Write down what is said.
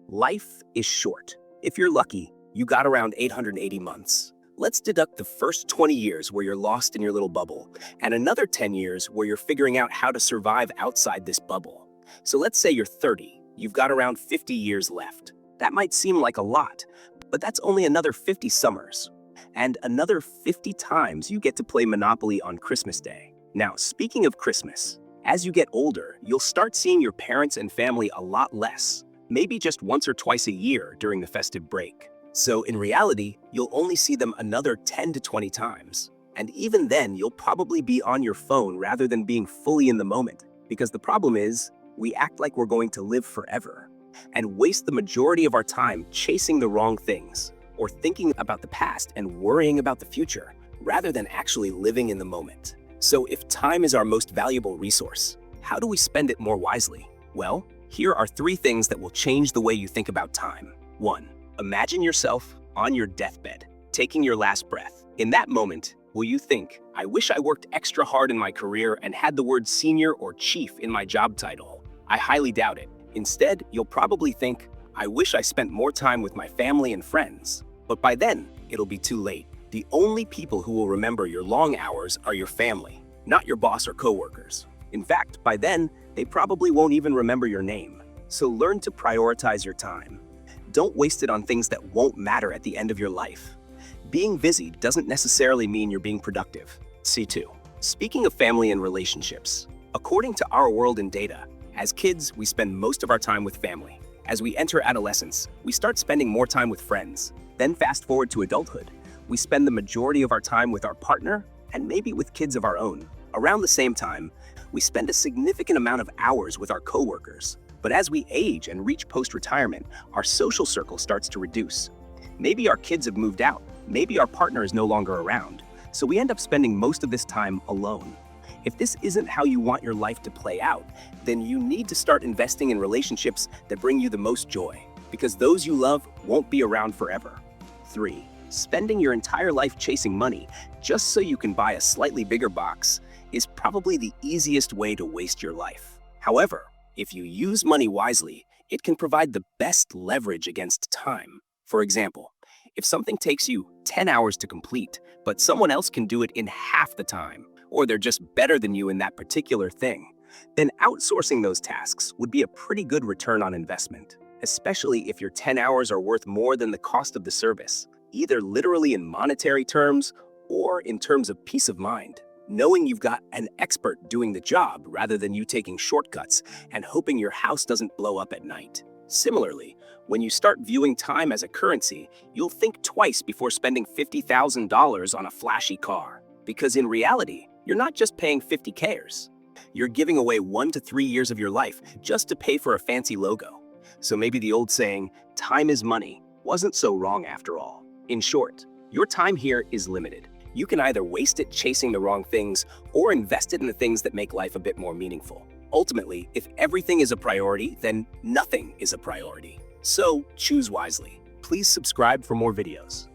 Life is short. If you're lucky, you got around 880 months. Let's deduct the first 20 years where you're lost in your little bubble, and another 10 years where you're figuring out how to survive outside this bubble. So let's say you're 30. You've got around 50 years left. That might seem like a lot, but that's only another 50 summers. And another 50 times you get to play Monopoly on Christmas Day. Now, speaking of Christmas, as you get older, you'll start seeing your parents and family a lot less, maybe just once or twice a year during the festive break. So in reality, you'll only see them another 10 to 20 times. And even then, you'll probably be on your phone rather than being fully in the moment. Because the problem is, we act like we're going to live forever and waste the majority of our time chasing the wrong things or thinking about the past and worrying about the future rather than actually living in the moment. So if time is our most valuable resource, how do we spend it more wisely? Well, here are 3 things that will change the way you think about time. 1. Imagine yourself on your deathbed, taking your last breath. In that moment, will you think, I wish I worked extra hard in my career and had the word senior or chief in my job title? I highly doubt it. Instead, you'll probably think, I wish I spent more time with my family and friends. But by then, it'll be too late. The only people who will remember your long hours are your family, not your boss or coworkers. In fact, by then, they probably won't even remember your name. So learn to prioritize your time. Don't waste it on things that won't matter at the end of your life. Being busy doesn't necessarily mean you're being productive. C2. Speaking of family and relationships, according to Our World in Data, as kids, we spend most of our time with family. As we enter adolescence, we start spending more time with friends. Then fast forward to adulthood, we spend the majority of our time with our partner and maybe with kids of our own. Around the same time, we spend a significant amount of hours with our coworkers. But as we age and reach post-retirement, our social circle starts to reduce. Maybe our kids have moved out, maybe our partner is no longer around, so we end up spending most of this time alone. If this isn't how you want your life to play out, then you need to start investing in relationships that bring you the most joy, because those you love won't be around forever. 3. Spending your entire life chasing money just so you can buy a slightly bigger box is probably the easiest way to waste your life. However, if you use money wisely, it can provide the best leverage against time. For example, if something takes you 10 hours to complete, but someone else can do it in half the time, or they're just better than you in that particular thing, then outsourcing those tasks would be a pretty good return on investment, especially if your 10 hours are worth more than the cost of the service, either literally in monetary terms or in terms of peace of mind, knowing you've got an expert doing the job rather than you taking shortcuts and hoping your house doesn't blow up at night. Similarly, when you start viewing time as a currency, you'll think twice before spending $50,000 on a flashy car. Because in reality, you're not just paying 50Ks. You're giving away 1 to 3 years of your life just to pay for a fancy logo. So maybe the old saying, time is money, wasn't so wrong after all. In short, your time here is limited. You can either waste it chasing the wrong things or invest it in the things that make life a bit more meaningful. Ultimately, if everything is a priority, then nothing is a priority. So choose wisely. Please subscribe for more videos.